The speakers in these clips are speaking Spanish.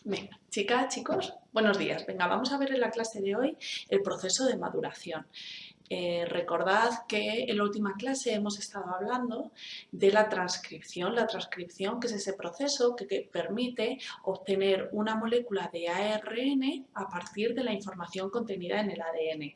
Venga, chicas, chicos, buenos días. Venga, vamos a ver en la clase de hoy el proceso de maduración. Recordad que en la última clase hemos estado hablando de la transcripción. La transcripción, que es ese proceso que permite obtener una molécula de ARN a partir de la información contenida en el ADN.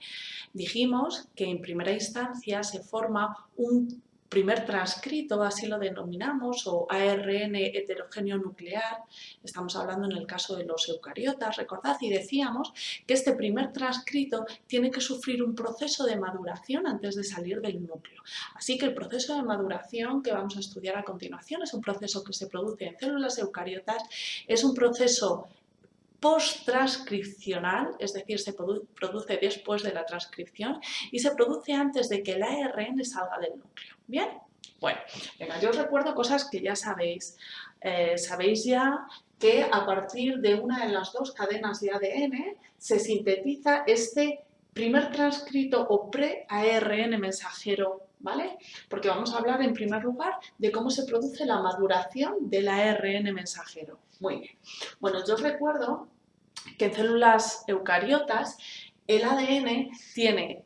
Dijimos que en primera instancia se forma un primer transcrito, así lo denominamos, o ARN heterogéneo nuclear. Estamos hablando en el caso de los eucariotas, recordad, y decíamos que este primer transcrito tiene que sufrir un proceso de maduración antes de salir del núcleo. Así que el proceso de maduración que vamos a estudiar a continuación es un proceso que se produce en células eucariotas, es un proceso post-transcripcional, es decir, se produce después de la transcripción y se produce antes de que el ARN salga del núcleo. ¿Bien? Bueno, venga, yo os recuerdo cosas que ya sabéis. Sabéis ya que a partir de una de las dos cadenas de ADN se sintetiza este primer transcrito o pre-ARN mensajero, ¿vale? Porque vamos a hablar en primer lugar de cómo se produce la maduración del ARN mensajero. Muy bien. Bueno, yo os recuerdo que en células eucariotas el ADN tiene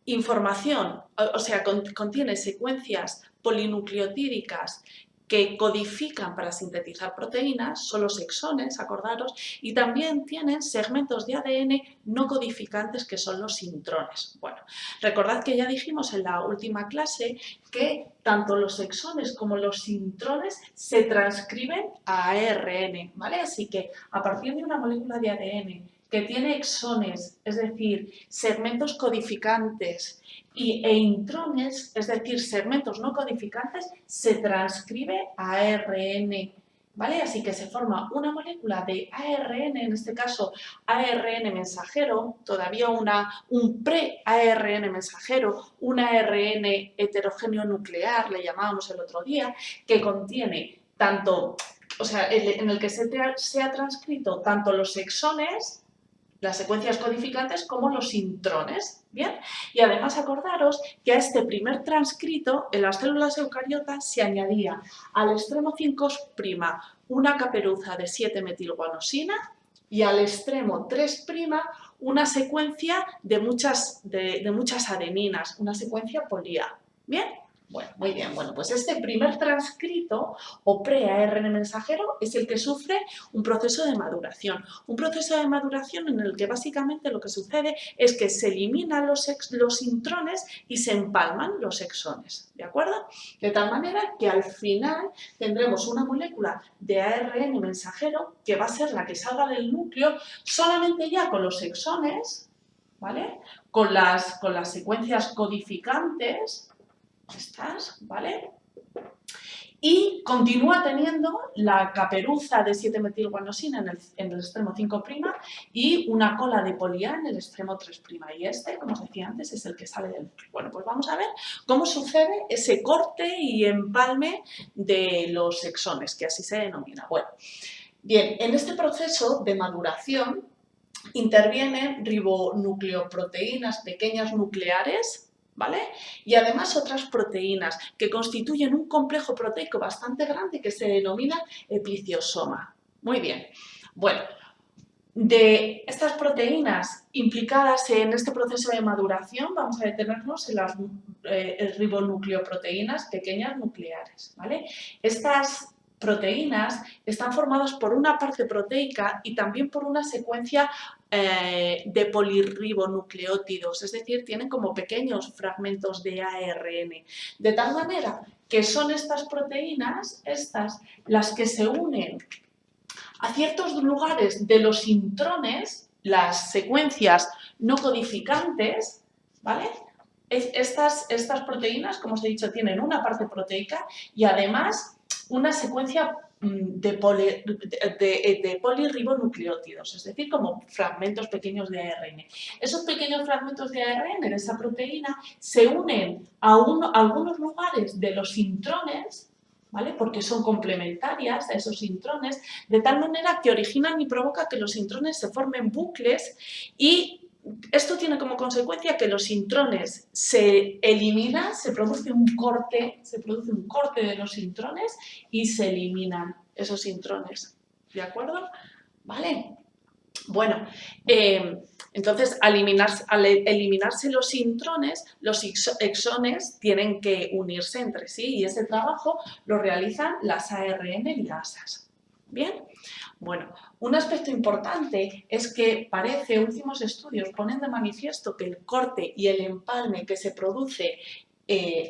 información, o sea, contiene secuencias polinucleotídicas que codifican para sintetizar proteínas, son los exones, acordaros, y también tienen segmentos de ADN no codificantes que son los intrones. Bueno, recordad que ya dijimos en la última clase que tanto los exones como los intrones se transcriben a ARN, ¿vale? Así que a partir de una molécula de ADN que tiene exones, es decir, segmentos codificantes, e intrones, es decir, segmentos no codificantes, se transcribe a ARN, ¿vale? Así que se forma una molécula de ARN, en este caso ARN mensajero, todavía un pre-ARN mensajero, un ARN heterogéneo nuclear, le llamábamos el otro día, que contiene tanto, o sea, en el que se ha transcrito tanto los exones, las secuencias codificantes, como los intrones, ¿bien? Y además acordaros que a este primer transcrito en las células eucariotas se añadía al extremo 5' una caperuza de 7-metilguanosina y al extremo 3' una secuencia de muchas adeninas, una secuencia polía, ¿bien? Bueno, muy bien. Bueno, pues este primer transcrito o pre-ARN mensajero es el que sufre un proceso de maduración. Un proceso de maduración en el que básicamente lo que sucede es que se eliminan los intrones y se empalman los exones, ¿de acuerdo? De tal manera que al final tendremos una molécula de ARN mensajero que va a ser la que salga del núcleo solamente ya con los exones, ¿vale? Con las secuencias codificantes, estas, ¿vale? Y continúa teniendo la caperuza de 7-metilguanosina en el extremo 5' y una cola de polía en el extremo 3'. Y este, como os decía antes, es el que sale del núcleo. Bueno, pues vamos a ver cómo sucede ese corte y empalme de los exones, que así se denomina. Bueno, bien, en este proceso de maduración intervienen ribonucleoproteínas pequeñas nucleares, ¿vale? Y además otras proteínas que constituyen un complejo proteico bastante grande que se denomina epiciosoma. Muy bien. Bueno, de estas proteínas implicadas en este proceso de maduración vamos a detenernos en las ribonucleoproteínas pequeñas nucleares, ¿vale? Estas proteínas están formadas por una parte proteica y también por una secuencia de polirribonucleótidos, es decir, tienen como pequeños fragmentos de ARN. De tal manera que son estas proteínas, las que se unen a ciertos lugares de los intrones, las secuencias no codificantes, ¿vale? Estas proteínas, como os he dicho, tienen una parte proteica y además una secuencia de polirribonucleótidos, es decir, como fragmentos pequeños de ARN. Esos pequeños fragmentos de ARN de esa proteína se unen a algunos lugares de los intrones, ¿vale? Porque son complementarias a esos intrones, de tal manera que originan y provoca que los intrones se formen bucles y esto tiene como consecuencia que los intrones se eliminan, se produce un corte de los intrones y se eliminan esos intrones. ¿de acuerdo? ¿Vale? Bueno, entonces al eliminarse los intrones, los exones tienen que unirse entre sí y ese trabajo lo realizan las ARN ligasas. ¿Bien? Bueno, un aspecto importante es que últimos estudios ponen de manifiesto que el corte y el empalme que se produce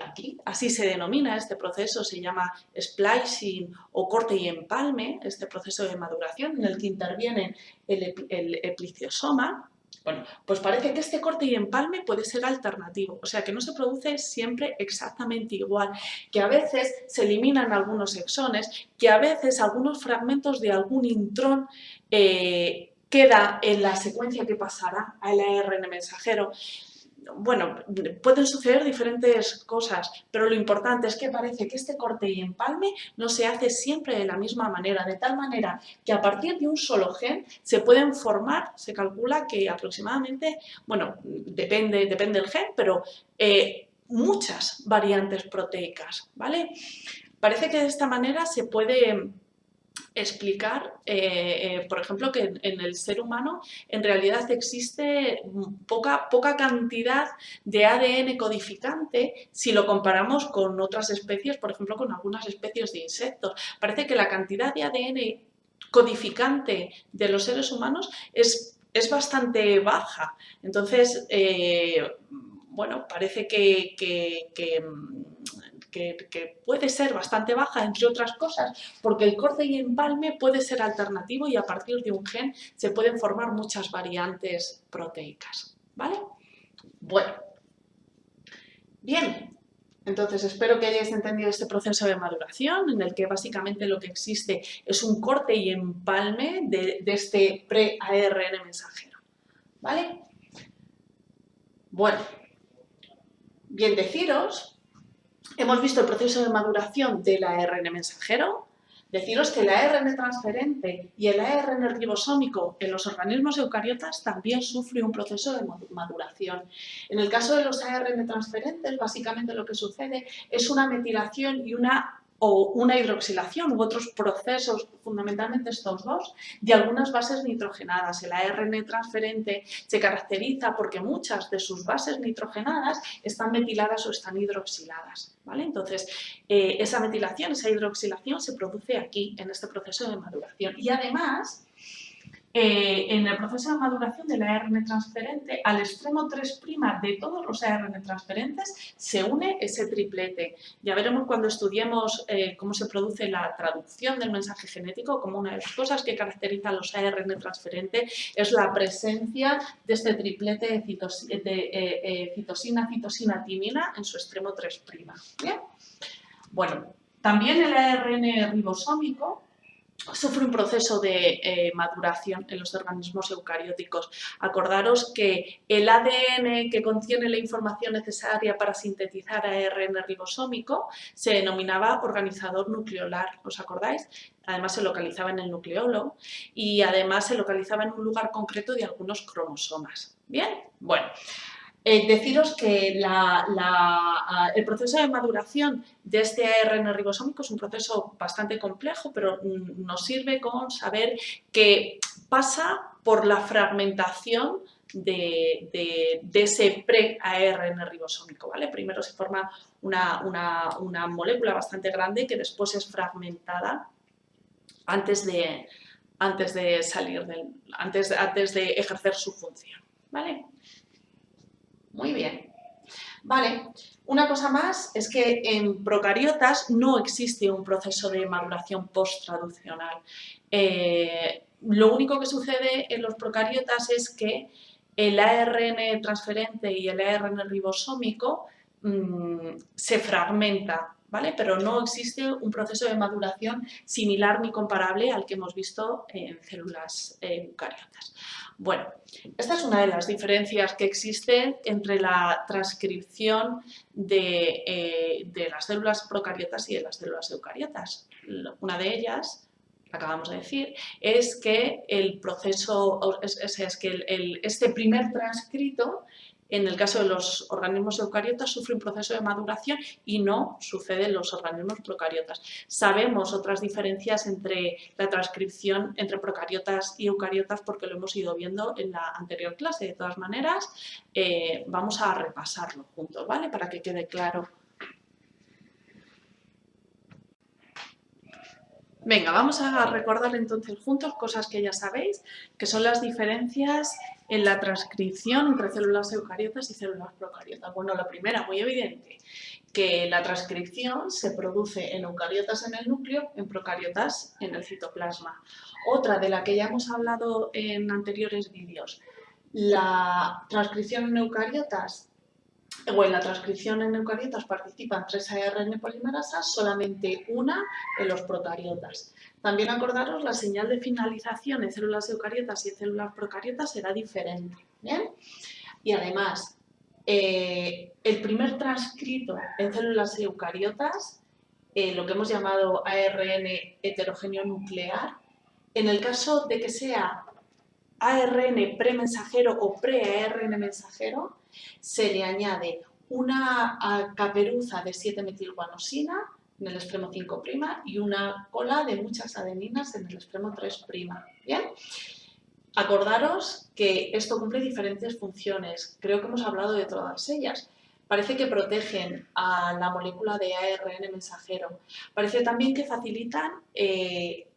aquí, así se denomina este proceso, se llama splicing o corte y empalme, este proceso de maduración en el que intervienen el epiciosoma. Bueno, pues parece que este corte y empalme puede ser alternativo, o sea que no se produce siempre exactamente igual, que a veces se eliminan algunos exones, que a veces algunos fragmentos de algún intrón queda en la secuencia que pasará al ARN mensajero. Bueno, pueden suceder diferentes cosas, pero lo importante es que parece que este corte y empalme no se hace siempre de la misma manera, de tal manera que a partir de un solo gen se pueden formar, se calcula que aproximadamente, bueno, depende del gen, pero muchas variantes proteicas, ¿vale? Parece que de esta manera se puede explicar, por ejemplo, que en el ser humano en realidad existe poca cantidad de ADN codificante si lo comparamos con otras especies, por ejemplo, con algunas especies de insectos. Parece que la cantidad de ADN codificante de los seres humanos es bastante baja. Entonces, bueno, parece que puede ser bastante baja, entre otras cosas, porque el corte y empalme puede ser alternativo y a partir de un gen se pueden formar muchas variantes proteicas, ¿vale? Bueno, bien, entonces espero que hayáis entendido este proceso de maduración en el que básicamente lo que existe es un corte y empalme de este pre-ARN mensajero, ¿vale? Bueno, bien deciros. Hemos visto el proceso de maduración del ARN mensajero. Deciros que el ARN transferente y el ARN ribosómico en los organismos eucariotas también sufre un proceso de maduración. En el caso de los ARN transferentes, básicamente lo que sucede es una metilación y una hidroxilación u otros procesos, fundamentalmente estos dos, de algunas bases nitrogenadas. El ARN transferente se caracteriza porque muchas de sus bases nitrogenadas están metiladas o están hidroxiladas, ¿vale? Entonces, esa metilación, esa hidroxilación se produce aquí, en este proceso de maduración. Y además, en el proceso de maduración del ARN transferente, al extremo 3' de todos los ARN transferentes se une ese triplete. Ya veremos cuando estudiemos cómo se produce la traducción del mensaje genético, como una de las cosas que caracteriza a los ARN transferentes es la presencia de este triplete de citosina, citosina, timina en su extremo 3'. ¿Bien? Bueno, también el ARN ribosómico sufre un proceso de maduración en los organismos eucarióticos. Acordaros que el ADN que contiene la información necesaria para sintetizar ARN ribosómico se denominaba organizador nucleolar, ¿os acordáis? Además se localizaba en el nucleolo y además se localizaba en un lugar concreto de algunos cromosomas. ¿Bien? Bueno. Deciros que el proceso de maduración de este ARN ribosómico es un proceso bastante complejo, pero nos sirve con saber que pasa por la fragmentación de ese pre-ARN ribosómico, ¿vale? Primero se forma una molécula bastante grande que después es fragmentada antes de ejercer su función, ¿vale? Muy bien. Vale, una cosa más es que en procariotas no existe un proceso de maduración post-traduccional. Lo único que sucede en los procariotas es que el ARN transferente y el ARN ribosómico se fragmenta, ¿vale? Pero no existe un proceso de maduración similar ni comparable al que hemos visto en células eucariotas. Bueno, esta es una de las diferencias que existen entre la transcripción de las células procariotas y de las células eucariotas. Una de ellas, acabamos de decir, es que el proceso, este primer transcrito En el caso de los organismos eucariotas sufre un proceso de maduración y no sucede en los organismos procariotas. Sabemos otras diferencias entre la transcripción entre procariotas y eucariotas porque lo hemos ido viendo en la anterior clase. De todas maneras, vamos a repasarlo juntos, ¿vale? Para que quede claro. Venga, vamos a recordar entonces juntos cosas que ya sabéis, que son las diferencias en la transcripción entre células eucariotas y células procariotas. Bueno, la primera, muy evidente, que la transcripción se produce en eucariotas en el núcleo, en procariotas en el citoplasma. Otra de la que ya hemos hablado en anteriores vídeos, la transcripción en eucariotas o en la transcripción en eucariotas participan 3 ARN polimerasas, solamente una en los procariotas. También acordaros, la señal de finalización en células eucariotas y en células procariotas será diferente. ¿Bien? Y además, el primer transcrito en células eucariotas, lo que hemos llamado ARN heterogéneo nuclear, en el caso de que sea ARN premensajero o pre-ARN mensajero, se le añade una caperuza de 7-metilguanosina en el extremo 5' y una cola de muchas adeninas en el extremo 3'. ¿Bien? Acordaros que esto cumple diferentes funciones. Creo que hemos hablado de todas ellas. Parece que protegen a la molécula de ARN mensajero. Parece también que facilitan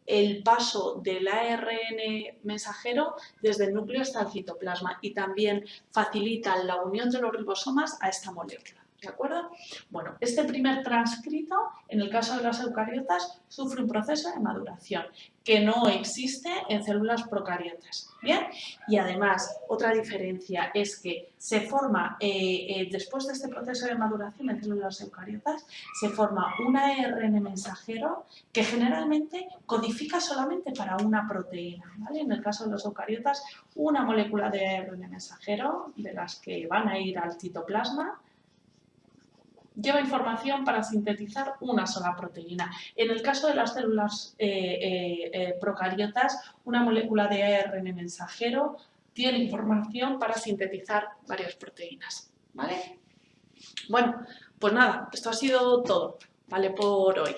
el paso del ARN mensajero desde el núcleo hasta el citoplasma y también facilitan la unión de los ribosomas a esta molécula. ¿De acuerdo? Bueno, este primer transcrito, en el caso de las eucariotas, sufre un proceso de maduración que no existe en células procariotas. ¿Bien? Y además, otra diferencia es que se forma, después de este proceso de maduración en células eucariotas, se forma un ARN mensajero que generalmente codifica solamente para una proteína. ¿Vale? En el caso de los eucariotas, una molécula de ARN mensajero, de las que van a ir al citoplasma, lleva información para sintetizar una sola proteína. En el caso de las células procariotas, una molécula de ARN mensajero tiene información para sintetizar varias proteínas. ¿Vale? Bueno, pues nada, esto ha sido todo, ¿vale? Por hoy.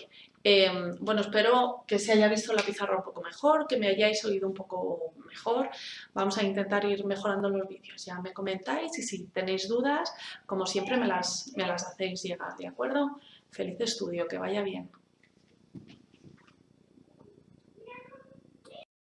Bueno, espero que se haya visto la pizarra un poco mejor, que me hayáis oído un poco mejor. Vamos a intentar ir mejorando los vídeos. Ya me comentáis y si tenéis dudas, como siempre, me las hacéis llegar, ¿de acuerdo? Feliz estudio, que vaya bien.